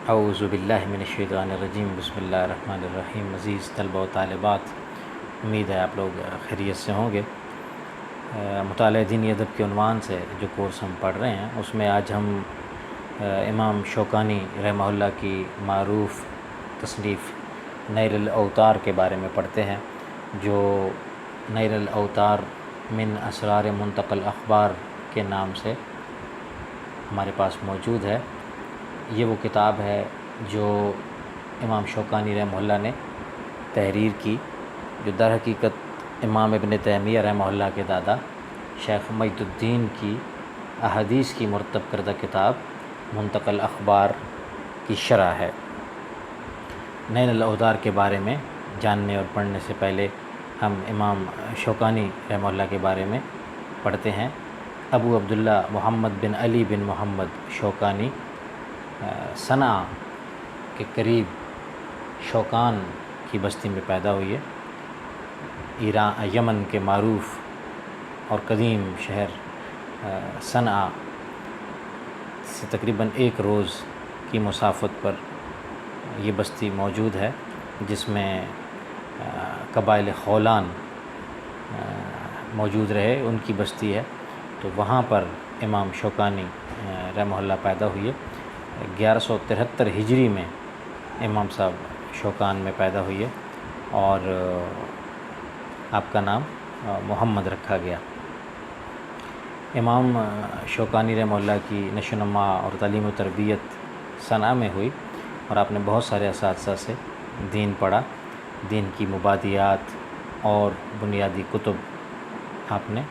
اعوذ باللہ من الشیطان الرجیم، بسم اللہ الرحمن الرحیم۔ عزیز طلبہ و طالبات، امید ہے آپ لوگ خیریت سے ہوں گے۔ مطالعہ دینی ادب کے عنوان سے جو کورس ہم پڑھ رہے ہیں اس میں آج ہم امام شوکانی رحمہ اللہ کی معروف تصنیف نیل الاوطار کے بارے میں پڑھتے ہیں، جو نیل الاوطار من اسرار منتقل اخبار کے نام سے ہمارے پاس موجود ہے۔ یہ وہ کتاب ہے جو امام شوکانی رحمہ اللہ نے تحریر کی، جو در حقیقت امام ابن تیمیہ رحمہ اللہ کے دادا شیخ مجد الدین کی احادیث کی مرتب کردہ کتاب منتقل اخبار کی شرح ہے۔ نیل الاوطار کے بارے میں جاننے اور پڑھنے سے پہلے ہم امام شوکانی رحمہ اللہ کے بارے میں پڑھتے ہیں۔ ابو عبداللہ محمد بن علی بن محمد شوکانی صنعاء کے قریب شوکان کی بستی میں پیدا ہوئی ہے۔ یمن کے معروف اور قدیم شہر صنعاء سے تقریباً ایک روز کی مسافت پر یہ بستی موجود ہے، جس میں قبائل خولان موجود رہے، ان کی بستی ہے۔ تو وہاں پر امام شوکانی رحمہ اللہ پیدا ہوئے۔ 1173 ہجری میں امام صاحب شوکان میں پیدا ہوئے اور آپ کا نام محمد رکھا گیا۔ امام شوکانی رحمہ اللہ کی نشو و نما اور تعلیم و تربیت صنعاء میں ہوئی، اور آپ نے بہت سارے اساتذہ سے دین پڑھا۔ دین کی مبادیات اور بنیادی کتب آپ نے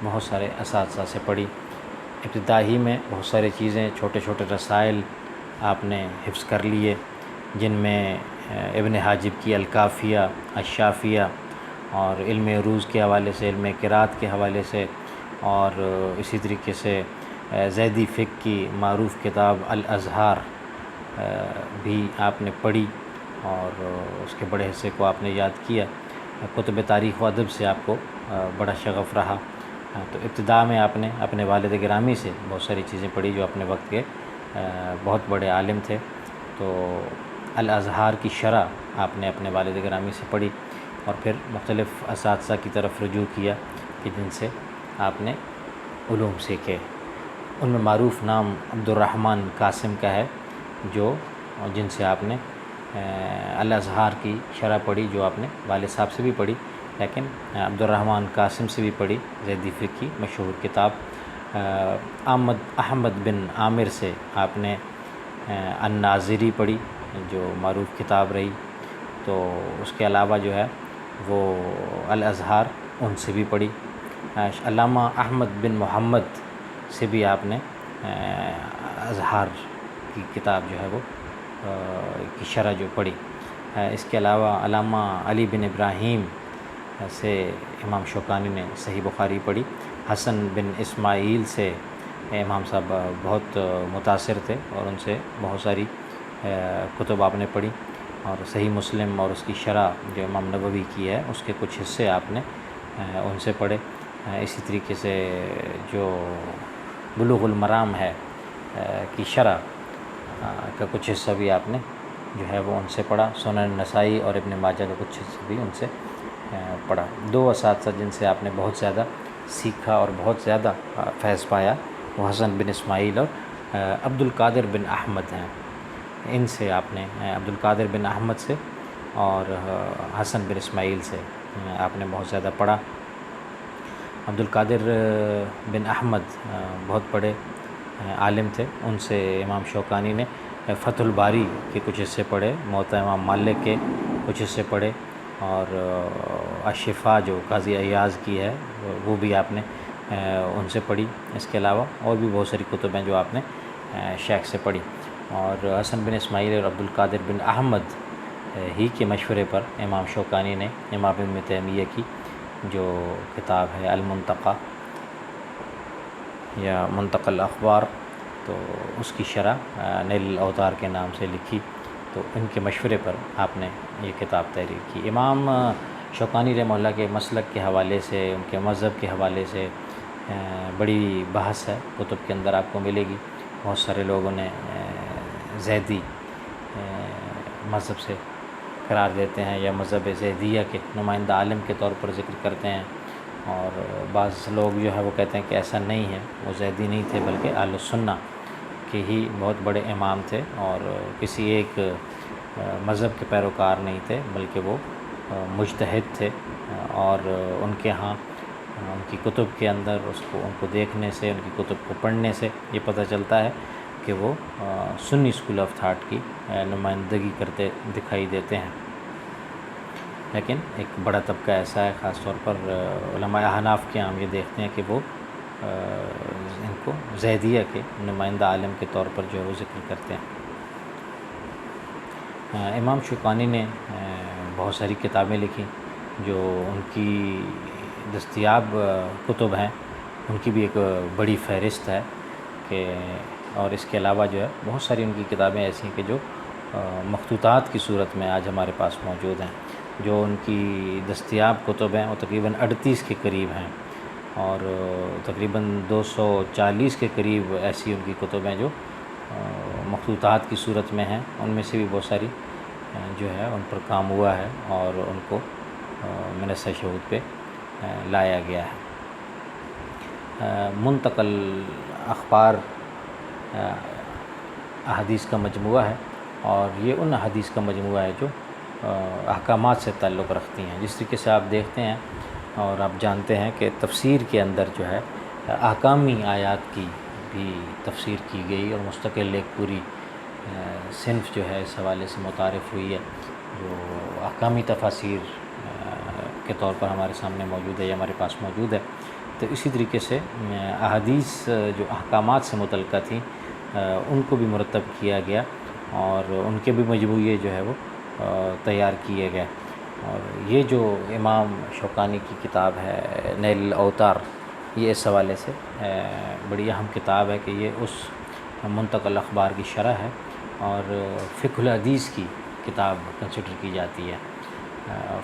بہت سارے اساتذہ سے پڑھی۔ ابتدائی میں بہت ساری چیزیں، چھوٹے چھوٹے رسائل آپ نے حفظ کر لیے، جن میں ابن حاجب کی الکافیہ، الشافیہ، اور علم عروض کے حوالے سے، علم قرات کے حوالے سے، اور اسی طریقے سے زیدی فقہ کی معروف کتاب الاظہار بھی آپ نے پڑھی، اور اس کے بڑے حصے کو آپ نے یاد کیا۔ کتب تاریخ و ادب سے آپ کو بڑا شغف رہا، تو ابتدا میں آپ نے اپنے والد گرامی سے بہت ساری چیزیں پڑھی جو اپنے وقت کے بہت بڑے عالم تھے۔ تو الاظہار کی شرح آپ نے اپنے والد گرامی سے پڑھی، اور پھر مختلف اساتذہ کی طرف رجوع کیا کہ جن سے آپ نے علوم سیکھے۔ ان میں معروف نام عبد الرحمن قاسم کا ہے، جن سے آپ نے الاظہار کی شرح پڑھی، جو آپ نے والد صاحب سے بھی پڑھی، لیکن عبد الرحمن قاسم سے بھی پڑھی زیدی فقہ کی مشہور کتاب۔ احمد بن عامر سے آپ نے الناظری پڑھی، جو معروف کتاب رہی۔ تو اس کے علاوہ جو ہے وہ الاظہار ان سے بھی پڑھی۔ علامہ احمد بن محمد سے بھی آپ نے اظہار کی کتاب جو ہے وہ کی شرح جو پڑھی۔ اس کے علاوہ علامہ علی بن ابراہیم سے امام شوکانی نے صحیح بخاری پڑھی۔ حسن بن اسماعیل سے امام صاحب بہت متاثر تھے، اور ان سے بہت ساری کتب آپ نے پڑھی، اور صحیح مسلم اور اس کی شرح جو امام نووی کی ہے اس کے کچھ حصے آپ نے ان سے پڑھے۔ اسی طریقے سے جو بلوغ المرام ہے کی شرح کا کچھ حصہ بھی آپ نے جو ہے وہ ان سے پڑھا۔ سنن نسائی اور ابن ماجہ کا کچھ حصہ بھی ان سے پڑھا۔ دو اساتذہ جن سے آپ نے بہت زیادہ سیکھا اور بہت زیادہ فیض پایا، وہ حسن بن اسماعیل اور عبد القادر بن احمد ہیں۔ ان سے آپ نے عبد القادر بن احمد سے اور حسن بن اسماعیل سے آپ نے بہت زیادہ پڑھا۔ عبد القادر بن احمد بہت بڑے عالم تھے، ان سے امام شوکانی نے فتح الباری کے کچھ حصے پڑھے، موطا امام مالک کے کچھ حصے پڑھے، اور الشفاء جو قاضی عیاض کی ہے وہ بھی آپ نے ان سے پڑھی۔ اس کے علاوہ اور بھی بہت ساری کتب ہیں جو آپ نے شیخ سے پڑھی۔ اور حسن بن اسماعیل اور عبد القادر بن احمد ہی کے مشورے پر امام شوکانی نے امام ابن تیمیہ کی جو کتاب ہے المنتقى یا منتقل اخبار، تو اس کی شرح نیل الاوطار کے نام سے لکھی۔ تو ان کے مشورے پر آپ نے یہ کتاب تحریر کی۔ امام شوکانی رحمہ اللہ کے مسلک کے حوالے سے، ان کے مذہب کے حوالے سے بڑی بحث ہے، کتب کے اندر آپ کو ملے گی۔ بہت سارے لوگوں نے زیدی مذہب سے قرار دیتے ہیں یا مذہب زیدیہ کے نمائندہ عالم کے طور پر ذکر کرتے ہیں، اور بعض لوگ جو ہے وہ کہتے ہیں کہ ایسا نہیں ہے، وہ زیدی نہیں تھے بلکہ اہل السنہ کے ہی بہت بڑے امام تھے، اور کسی ایک مذہب کے پیروکار نہیں تھے بلکہ وہ مجتہد تھے، اور ان کے ہاں ان کی کتب کے اندر ان کو دیکھنے سے، ان کی کتب کو پڑھنے سے یہ پتہ چلتا ہے کہ وہ سنی اسکول آف تھاٹ کی نمائندگی کرتے دکھائی دیتے ہیں۔ لیکن ایک بڑا طبقہ ایسا ہے، خاص طور پر علماء احناف کے ہم یہ دیکھتے ہیں کہ وہ ان کو زیدیہ کے نمائندہ عالم کے طور پر جو ہے وہ ذکر کرتے ہیں۔ امام شوکانی نے بہت ساری کتابیں لکھی، جو ان کی دستیاب کتب ہیں ان کی بھی ایک بڑی فہرست ہے کہ، اور اس کے علاوہ جو ہے بہت ساری ان کی کتابیں ایسی ہیں کہ جو مخطوطات کی صورت میں آج ہمارے پاس موجود ہیں۔ جو ان کی دستیاب کتب ہیں وہ تقریباً 38 کے قریب ہیں، اور تقریباً 240 کے قریب ایسی ان کی کتب ہیں جو مخطوطات کی صورت میں ہیں۔ ان میں سے بھی بہت ساری جو ہے ان پر کام ہوا ہے اور ان کو منصہ شہود پہ لایا گیا ہے۔ منتقل اخبار احادیث کا مجموعہ ہے، اور یہ ان احادیث کا مجموعہ ہے جو احکامات سے تعلق رکھتی ہیں۔ جس طریقے سے آپ دیکھتے ہیں اور آپ جانتے ہیں کہ تفسیر کے اندر جو ہے احکامی آیات کی بھی تفسیر کی گئی، اور مستقل ایک پوری صنف جو ہے اس حوالے سے متعارف ہوئی ہے، جو احکامی تفاسیر کے طور پر ہمارے سامنے موجود ہے یا ہمارے پاس موجود ہے۔ تو اسی طریقے سے احادیث جو احکامات سے متعلقہ تھیں ان کو بھی مرتب کیا گیا، اور ان کے بھی مجموعے جو ہے وہ تیار کیے گئے۔ اور یہ جو امام شوکانی کی کتاب ہے نیل الاوطار، یہ اس حوالے سے بڑی اہم کتاب ہے کہ یہ اس منتقل اخبار کی شرح ہے، اور فقہ الحدیث کی کتاب کنسیڈر کی جاتی ہے۔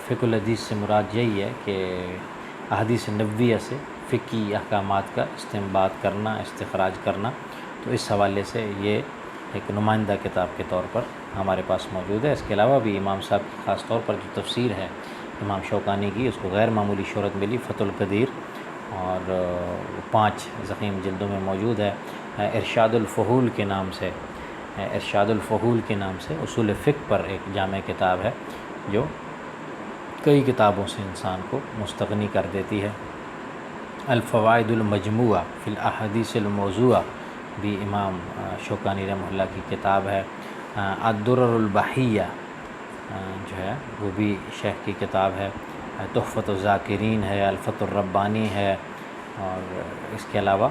فقہ الحدیث سے مراد یہی ہے کہ احادیث نبویہ سے فقہی احکامات کا استنباط کرنا، استخراج کرنا، تو اس حوالے سے یہ ایک نمائندہ کتاب کے طور پر ہمارے پاس موجود ہے۔ اس کے علاوہ بھی امام صاحب کی خاص طور پر جو تفسیر ہے امام شوکانی کی، اس کو غیر معمولی شہرت ملی، فتح القدیر، اور 5 ضخیم جلدوں میں موجود ہے۔ ارشاد الفحول کے نام سے، ارشاد الفحول کے نام سے اصول فقہ پر ایک جامع کتاب ہے جو کئی کتابوں سے انسان کو مستغنی کر دیتی ہے۔ الفوائد المجموعہ فی الاحادیث الموضوعہ بھی امام شوکانی رحمہ اللہ کی کتاب ہے۔ الدرر البحیہ جو ہے وہ بھی شیخ کی کتاب ہے۔ تحفۃ الذاکرین ہے، الفتح الربانی ہے، اور اس کے علاوہ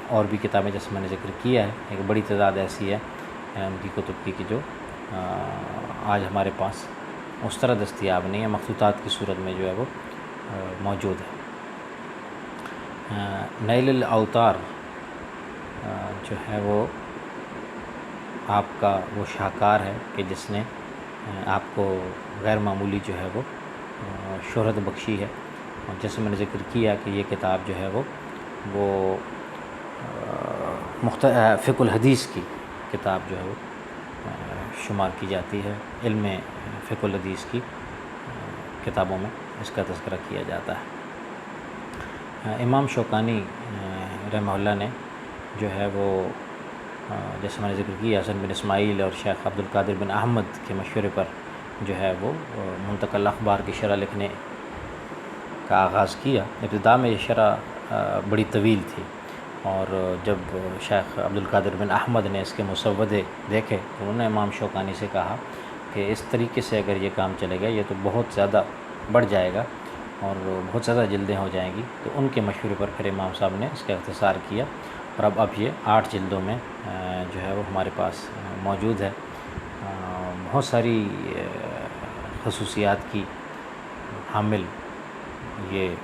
اور بھی کتابیں جیسے میں نے ذکر کیا ہے، ایک بڑی تعداد ایسی ہے ان کی کتب کی کہ جو آج ہمارے پاس اس طرح دستیاب نہیں ہے، مخطوطات کی صورت میں جو ہے وہ موجود ہے۔ نیل الاوطار جو ہے وہ آپ کا وہ شاہکار ہے کہ جس نے آپ کو غیر معمولی جو ہے وہ شہرت بخشی ہے، اور جیسے میں نے ذکر کیا کہ یہ کتاب جو ہے وہ فقہ الحدیث کی کتاب جو ہے وہ شمار کی جاتی ہے۔ علم فقہ الحدیث کی کتابوں میں اس کا تذکرہ کیا جاتا ہے۔ امام شوکانی رحمہ اللہ نے جو ہے وہ جیسے میں نے ذکر کیا حسن بن اسماعیل اور شیخ عبد القادر بن احمد کے مشورے پر جو ہے وہ منتقل اخبار کی شرح لکھنے کا آغاز کیا۔ ابتدا میں یہ شرح بڑی طویل تھی، اور جب شیخ عبد القادر بن احمد نے اس کے مسودے دیکھے تو انہوں نے امام شوکانی سے کہا کہ اس طریقے سے اگر یہ کام چلے گا یہ تو بہت زیادہ بڑھ جائے گا اور بہت زیادہ جلدیں ہو جائیں گی۔ تو ان کے مشورے پر پھر امام صاحب نے اس کا اختصار کیا، اور اب یہ 8 جلدوں میں جو ہے وہ ہمارے پاس موجود ہے۔ بہت ساری خصوصیات کی حامل یہ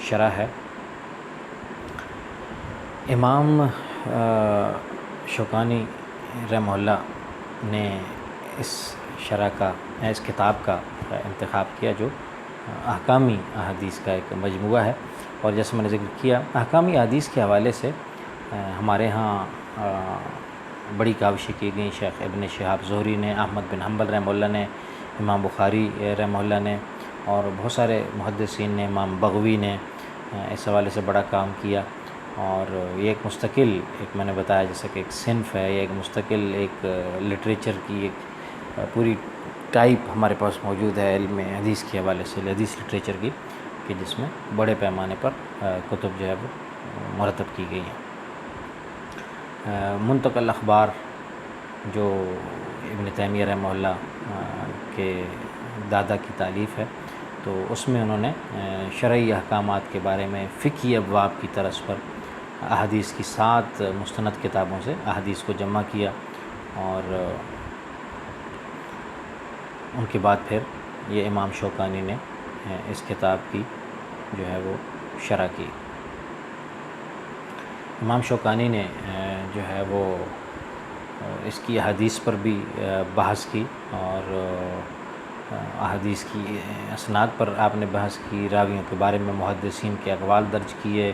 شرح ہے۔ امام شوکانی رحمہ اللہ نے اس شرح کا، اس کتاب کا انتخاب کیا جو احکامی احادیث کا ایک مجموعہ ہے، اور جیسے میں نے ذکر کیا احکامی احادیث کے حوالے سے ہمارے ہاں بڑی کاوشیں کی گئیں، شیخ ابن شہاب زہری نے، احمد بن حنبل رحمہ اللہ نے، امام بخاری رحمہ اللہ نے، اور بہت سارے محدثین نے، امام بغوی نے اس حوالے سے بڑا کام کیا، اور یہ ایک مستقل، ایک میں نے بتایا جیسا کہ ایک صنف ہے، یہ ایک مستقل ایک لٹریچر کی ایک پوری ٹائپ ہمارے پاس موجود ہے علم حدیث کے حوالے سے، حدیث لٹریچر کی، کہ جس میں بڑے پیمانے پر کتب جو ہے وہ مرتب کی گئی ہیں۔ منتقل اخبار جو ابن تیمیہ رحمہ اللہ کے دادا کی تالیف ہے، تو اس میں انہوں نے شرعی احکامات کے بارے میں فقہی ابواب کی طرز پر احادیث کی 7 مستند کتابوں سے احادیث کو جمع کیا، اور ان کے بعد پھر یہ امام شوکانی نے اس کتاب کی جو ہے وہ شرح کی۔ امام شوکانی نے جو ہے وہ اس کی احادیث پر بھی بحث کی، اور احادیث کی اسناد پر آپ نے بحث کی، راویوں کے بارے میں محدثین کے اقوال درج کیے،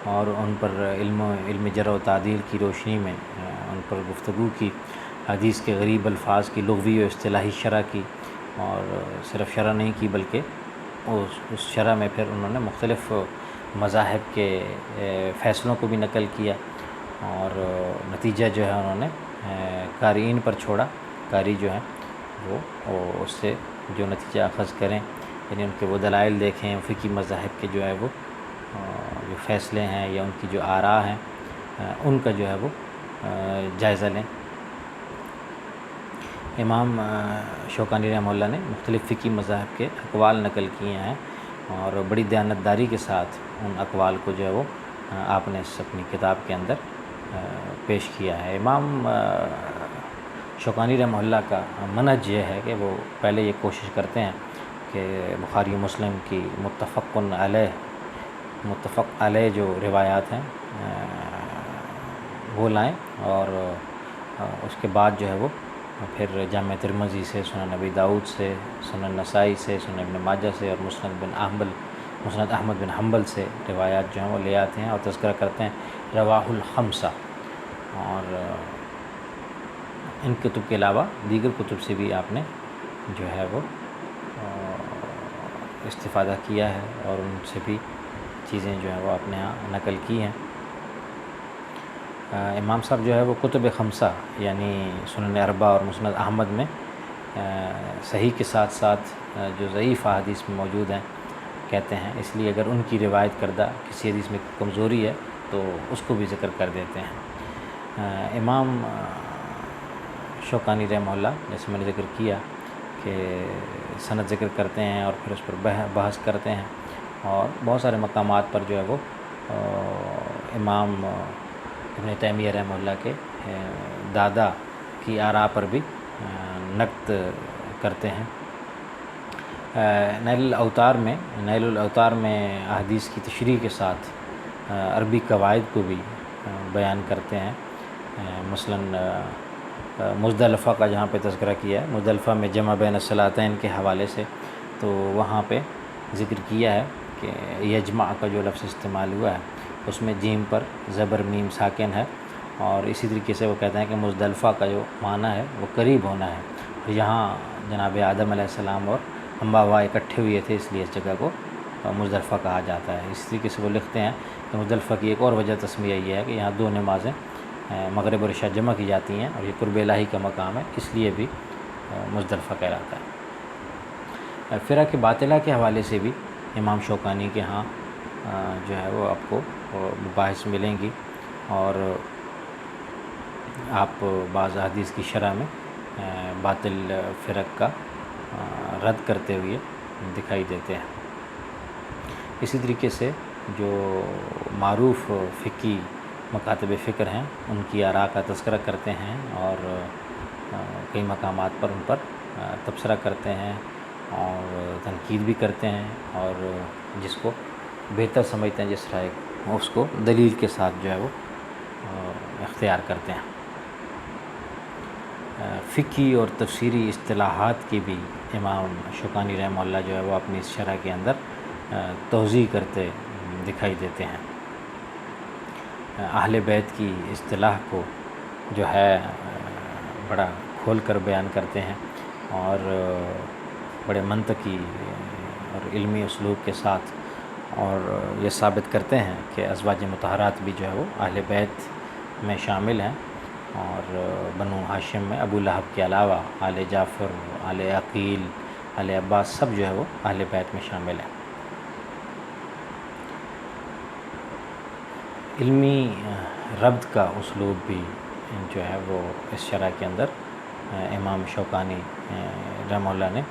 اور ان پر علم جرح و تعدیل کی روشنی میں ان پر گفتگو کی، حدیث کے غریب الفاظ کی لغوی و اصطلاحی شرح کی، اور صرف شرح نہیں کی بلکہ اس شرح میں پھر انہوں نے مختلف مذاہب کے فیصلوں کو بھی نقل کیا، اور نتیجہ جو ہے انہوں نے قارئین پر چھوڑا، قاری جو ہیں وہ اس سے جو نتیجہ اخذ کریں، یعنی ان کے وہ دلائل دیکھیں، فقہی مذاہب کے جو ہے وہ جو فیصلے ہیں یا ان کی جو آراء ہیں ان کا جو ہے وہ جائزہ لیں۔ امام شوکانی رحمہ اللہ نے مختلف فقہی مذاہب کے اقوال نقل کیے ہیں، اور بڑی دیانتداری کے ساتھ ان اقوال کو جو ہے وہ آپ نے اپنی کتاب کے اندر پیش کیا ہے۔ امام شوکانی رحمہ اللہ کا منہج یہ ہے کہ وہ پہلے یہ کوشش کرتے ہیں کہ بخاری و مسلم کی متفق علیہ جو روایات ہیں وہ لائیں، اور اس کے بعد جو ہے وہ پھر جامع ترمذی سے، سنن ابی داؤد سے، سنن نسائی سے، سنن ابن ماجہ سے، اور مسند احمد بن حنبل سے روایات جو ہیں وہ لے آتے ہیں، اور تذکرہ کرتے ہیں رواہ الخمسہ، اور ان کتب کے علاوہ دیگر کتب سے بھی آپ نے جو ہے وہ استفادہ کیا ہے، اور ان سے بھی چیزیں جو ہیں وہ اپنے ہاں نقل کی ہیں۔ امام صاحب جو ہے وہ کتب خمسہ یعنی سنن اربع اور مسند احمد میں صحیح کے ساتھ ساتھ جو ضعیف احادیث میں موجود ہیں کہتے ہیں، اس لیے اگر ان کی روایت کردہ کسی حدیث میں کمزوری ہے تو اس کو بھی ذکر کر دیتے ہیں۔ امام شوکانی رحمہ اللہ، جیسے میں نے ذکر کیا کہ سند ذکر کرتے ہیں اور پھر اس پر بحث کرتے ہیں، اور بہت سارے مقامات پر جو ہے وہ امام ابن تیمیہ رحمہ اللہ کے دادا کی آراء پر بھی نقد کرتے ہیں۔ نیل الاوتار میں احادیث کی تشریح کے ساتھ عربی قواعد کو بھی بیان کرتے ہیں، مثلاً مزدلفہ کا جہاں پہ تذکرہ کیا ہے، مزدلفہ میں جمع بین الصلاتین کے حوالے سے، تو وہاں پہ ذکر کیا ہے کہ یجمع کا جو لفظ استعمال ہوا ہے اس میں جیم پر زبر میم ساکن ہے، اور اسی طریقے سے وہ کہتے ہیں کہ مزدلفہ کا جو معنی ہے وہ قریب ہونا ہے، اور یہاں جناب آدم علیہ السلام اور حوا و اکٹھے ہوئے تھے، اس لیے اس جگہ کو مزدلفہ کہا جاتا ہے۔ اس طریقے سے وہ لکھتے ہیں کہ مزدلفہ کی ایک اور وجہ تسمیہ یہ ہے کہ یہاں 2 نمازیں مغرب اور عشاء جمع کی جاتی ہیں، اور یہ قرب الہی کا مقام ہے، اس لیے بھی مزدلفہ کہلاتا ہے۔ فرق باطلہ کے حوالے سے بھی امام شوکانی کے ہاں جو ہے وہ آپ کو مباحث ملیں گی، اور آپ بعض احادیث کی شرح میں باطل فرق کا رد کرتے ہوئے دکھائی دیتے ہیں۔ اسی طریقے سے جو معروف فقہی مکاتب فکر ہیں ان کی آراء کا تذکرہ کرتے ہیں، اور کئی مقامات پر ان پر تبصرہ کرتے ہیں اور تنقید بھی کرتے ہیں، اور جس کو بہتر سمجھتے ہیں جس طرح اس کو دلیل کے ساتھ جو ہے وہ اختیار کرتے ہیں۔ فقہی اور تفسیری اصطلاحات کی بھی امام شوکانی رحمہ اللہ جو ہے وہ اپنی اس شرح کے اندر توضیح کرتے دکھائی دیتے ہیں۔ اہل بیت کی اصطلاح کو جو ہے بڑا کھول کر بیان کرتے ہیں اور بڑے منطقی اور علمی اسلوب کے ساتھ، اور یہ ثابت کرتے ہیں کہ ازواج مطہرات بھی جو ہے وہ اہل بیت میں شامل ہیں، اور بنو ہاشم میں ابو لہب کے علاوہ آل جعفر، آل عقیل، آل عباس سب جو ہے وہ اہل بیت میں شامل ہیں۔ علمی ربط کا اسلوب بھی جو ہے وہ اس شرح کے اندر امام شوکانی رحمہ اللہ نے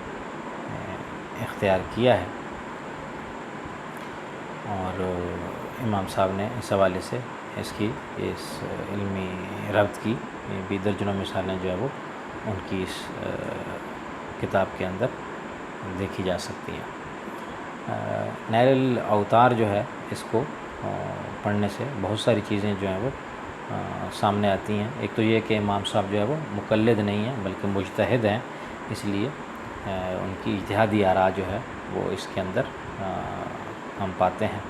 اختیار کیا ہے، اور امام صاحب نے اس حوالے سے اس علمی ربط کی بھی درجنوں مثالیں جو ہے وہ ان کی اس کتاب کے اندر دیکھی جا سکتی ہیں۔ نیل الاوطار جو ہے اس کو پڑھنے سے بہت ساری چیزیں جو ہیں وہ سامنے آتی ہیں۔ ایک تو یہ کہ امام صاحب جو ہے وہ مقلد نہیں ہیں بلکہ مجتہد ہیں، اس لیے ان کی اجتہادی آراء جو ہے وہ اس کے اندر ہم پاتے ہیں۔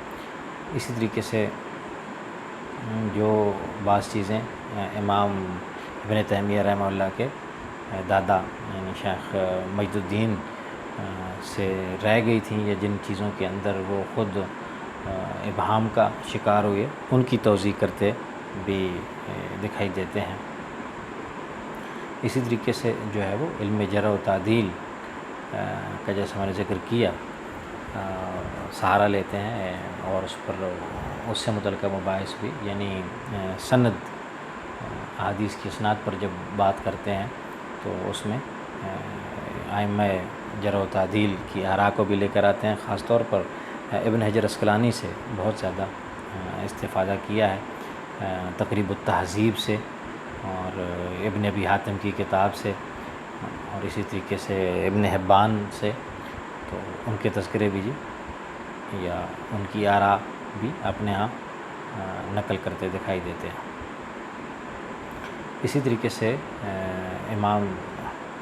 اسی طریقے سے جو بعض چیزیں امام ابن تیمیہ رحمہ اللہ کے دادا یعنی شیخ مجد الدین سے رہ گئی تھیں، یا جن چیزوں کے اندر وہ خود ابہام کا شکار ہوئے، ان کی توضیح کرتے بھی دکھائی دیتے ہیں۔ اسی طریقے سے جو ہے وہ علم جرح و تعدیل کا جیسا میں نے ذکر کیا سہارا لیتے ہیں، اور اس سے متعلقہ مباحث بھی، یعنی سند احادیث کی اسناد پر جب بات کرتے ہیں تو اس میں ائمہ جرح و تعدیل کی آراء کو بھی لے کر آتے ہیں۔ خاص طور پر ابن حجر عسقلانی سے بہت زیادہ استفادہ کیا ہے، تقریب التہذیب سے اور ابن ابی حاتم کی کتاب سے، اور اسی طریقے سے ابن حبان سے، تو ان کے تذکرے بھی یا ان کی آراء بھی اپنے ہاں نقل کرتے دکھائی دیتے ہیں۔ اسی طریقے سے امام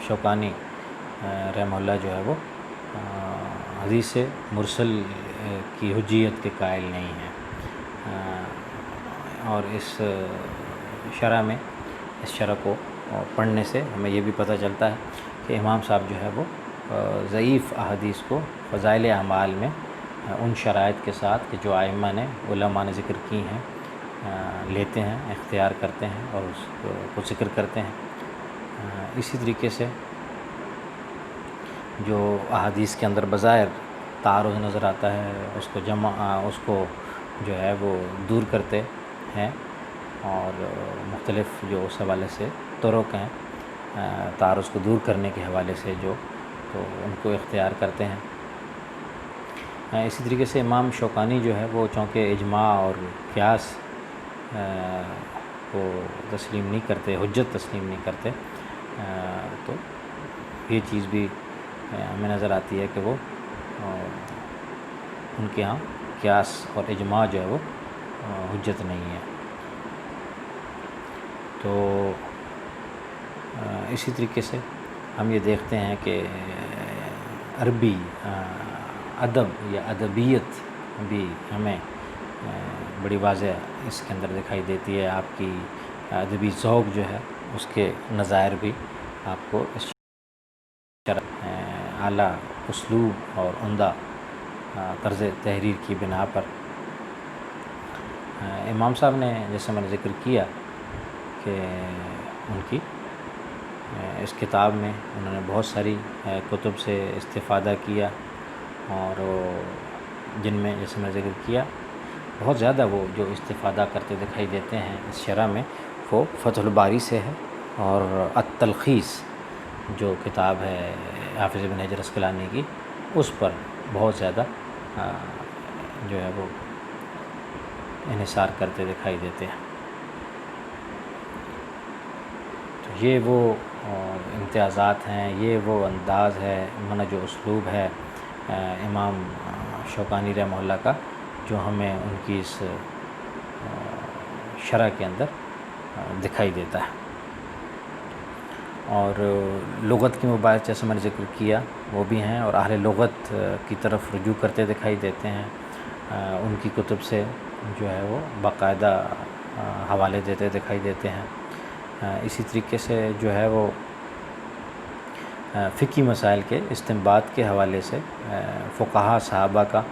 شوکانی رحمہ اللہ جو ہے وہ حدیث مرسل کی حجیت کے قائل نہیں ہیں، اور اس شرح کو پڑھنے سے ہمیں یہ بھی پتہ چلتا ہے کہ امام صاحب جو ہے وہ ضعیف احادیث کو فضائل اعمال میں ان شرائط کے ساتھ کہ جو ائمہ نے علماء نے ذکر کی ہیں لیتے ہیں، اختیار کرتے ہیں اور اس کو ذکر کرتے ہیں۔ اسی طریقے سے جو احادیث کے اندر بظاہر تعارض نظر آتا ہے اس کو جو ہے وہ دور کرتے ہیں، اور مختلف جو اس حوالے سے طرق ہیں تعارض کو دور کرنے کے حوالے سے تو ان کو اختیار کرتے ہیں۔ اسی طریقے سے امام شوکانی جو ہے وہ چونکہ اجماع اور قیاس کو تسلیم نہیں کرتے، حجت تسلیم نہیں کرتے، تو یہ چیز بھی ہمیں نظر آتی ہے کہ وہ ان کے ہاں قیاس اور اجماع جو ہے وہ حجت نہیں ہے۔ تو اسی طریقے سے ہم یہ دیکھتے ہیں کہ عربی ادب یا ادبیت بھی ہمیں بڑی واضح اس کے اندر دکھائی دیتی ہے۔ آپ کی ادبی ذوق جو ہے اس کے نظائر بھی آپ کو اس اعلیٰ اسلوب اور عمدہ طرز تحریر کی بنا پر امام صاحب نے، جیسے میں نے ذکر کیا کہ ان کی اس کتاب میں انہوں نے بہت ساری کتب سے استفادہ کیا، اور جن میں جیسے میں نے ذکر کیا بہت زیادہ وہ جو استفادہ کرتے دکھائی دیتے ہیں اس شرح میں، وہ فتح الباری سے ہے، اور التلخیص جو کتاب ہے حافظ ابن حجر عسقلانی کی، اس پر بہت زیادہ جو ہے وہ انحصار کرتے دکھائی دیتے ہیں۔ تو یہ وہ امتیازات ہیں، یہ وہ انداز ہے، منہج و اسلوب ہے امام شوکانی رحمہ اللہ کا، جو ہمیں ان کی اس شرح کے اندر دکھائی دیتا ہے۔ اور لغت کی مباحث جیسے میں نے ذکر کیا وہ بھی ہیں، اور اہل لغت کی طرف رجوع کرتے دکھائی دیتے ہیں، ان کی کتب سے جو ہے وہ باقاعدہ حوالے دیتے دکھائی دیتے ہیں۔ اسی طریقے سے جو ہے وہ فقہی مسائل کے استنباط کے حوالے سے فقہاء صحابہ کا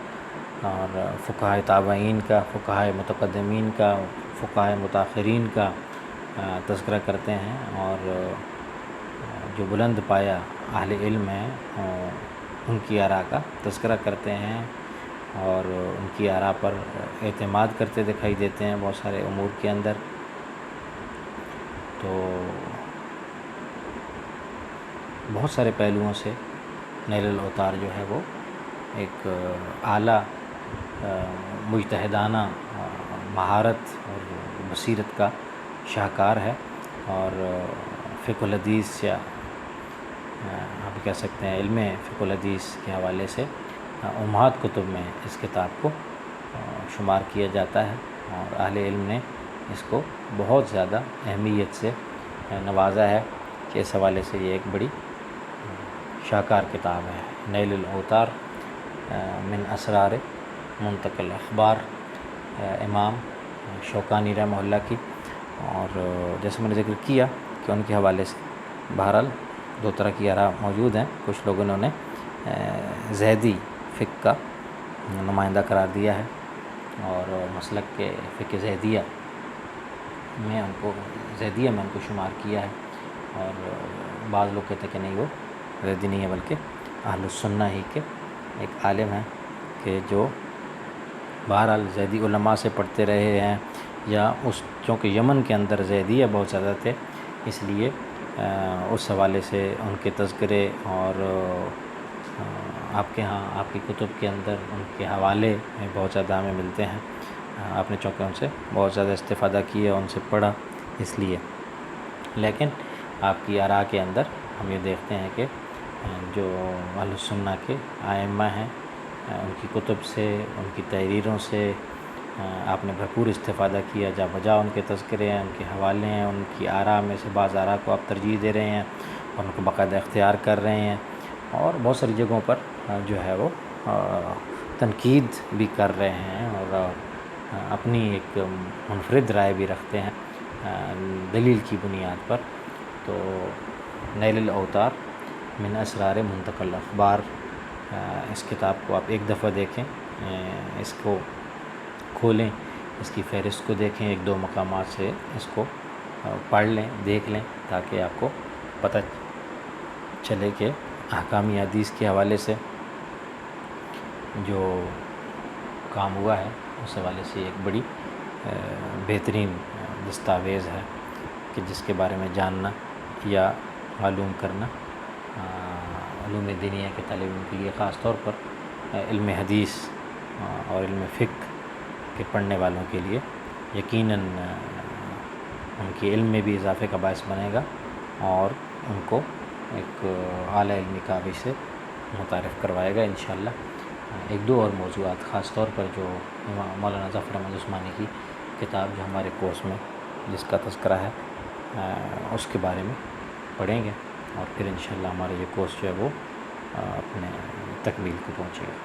اور فقہاء تابعین کا، فقہاء متقدمین کا، فقہاء متاخرین کا تذکرہ کرتے ہیں، اور جو بلند پایہ اہل علم ہیں ان کی آراء کا تذکرہ کرتے ہیں، اور ان کی آراء پر اعتماد کرتے دکھائی دیتے ہیں بہت سارے امور کے اندر۔ تو بہت سارے پہلوؤں سے نیل الاوطار جو ہے وہ ایک اعلیٰ مجتہدانہ مہارت اور بصیرت کا شاہکار ہے، اور فقہ الحدیث یا آپ کہہ سکتے ہیں علم فقہ الحدیث کے حوالے سے امہات کتب میں اس کتاب کو شمار کیا جاتا ہے، اور اہل علم نے اس کو بہت زیادہ اہمیت سے نوازا ہے کہ اس حوالے سے یہ ایک بڑی شاہکار کتاب ہے۔ نیل الاوطار من اسرار منتقى الاخبار، امام شوکانی رحمہ اللہ کی، اور جیسے میں نے ذکر کیا کہ ان کے حوالے سے بہرحال دو طرح کی آراء موجود ہیں۔ کچھ لوگوں نے انہیں زیدی فقہ کا نمائندہ قرار دیا ہے، اور مسلک کے فقہ زیدیہ میں ان کو شمار کیا ہے، اور بعض لوگ کہتے ہیں کہ نہیں، وہ زیدی نہیں ہے بلکہ اہل السنہ ہی کے ایک عالم ہیں کہ جو بہرحال زیدی علماء سے پڑھتے رہے ہیں، یا چونکہ یمن کے اندر زیدیہ بہت زیادہ تھے، اس لیے اس حوالے سے ان کے تذکرے اور آپ کے ہاں آپ کی کتب کے اندر ان کے حوالے بہت زیادہ ہمیں ملتے ہیں۔ آپ نے چونکہ ان سے بہت زیادہ استفادہ کیا، ان سے پڑھا، اس لیے۔ لیکن آپ کی آراء کے اندر ہم یہ دیکھتے ہیں کہ جو اہل السنہ کے ائمہ ہیں، ان کی کتب سے، ان کی تحریروں سے آپ نے بھرپور استفادہ کیا، جا بجا ان کے تذکرے ہیں، ان کے حوالے ہیں، ان کی آراء میں سے بعض آراء کو آپ ترجیح دے رہے ہیں، اور ان کو باقاعدہ اختیار کر رہے ہیں، اور بہت ساری جگہوں پر جو ہے وہ تنقید بھی کر رہے ہیں، اور اپنی ایک منفرد رائے بھی رکھتے ہیں دلیل کی بنیاد پر۔ تو نیل الاوطار من اسرار منتقى الاخبار، اس کتاب کو آپ ایک دفعہ دیکھیں، اس کو کھولیں، اس کی فہرست کو دیکھیں، ایک دو مقامات سے اس کو پڑھ لیں، دیکھ لیں، تاکہ آپ کو پتہ چلے کہ احکامی حدیث کے حوالے سے جو کام ہوا ہے اس حوالے سے ایک بڑی بہترین دستاویز ہے کہ جس کے بارے میں جاننا یا معلوم کرنا علوم دینیہ کے طالب علم کے لیے، خاص طور پر علم حدیث اور علم فقہ کے پڑھنے والوں کے لیے یقیناً ان کے علم میں بھی اضافے کا باعث بنے گا، اور ان کو ایک اعلیٰ علمی کعبے سے متعارف کروائے گا انشاءاللہ۔ ایک دو اور موضوعات، خاص طور پر جو مولانا ظفر احمد عثمانی کی کتاب جو ہمارے کورس میں جس کا تذکرہ ہے، اس کے بارے میں پڑھیں گے، اور پھر انشاءاللہ ہمارا یہ کورس جو ہے وہ اپنے تکمیل کو پہنچے گا۔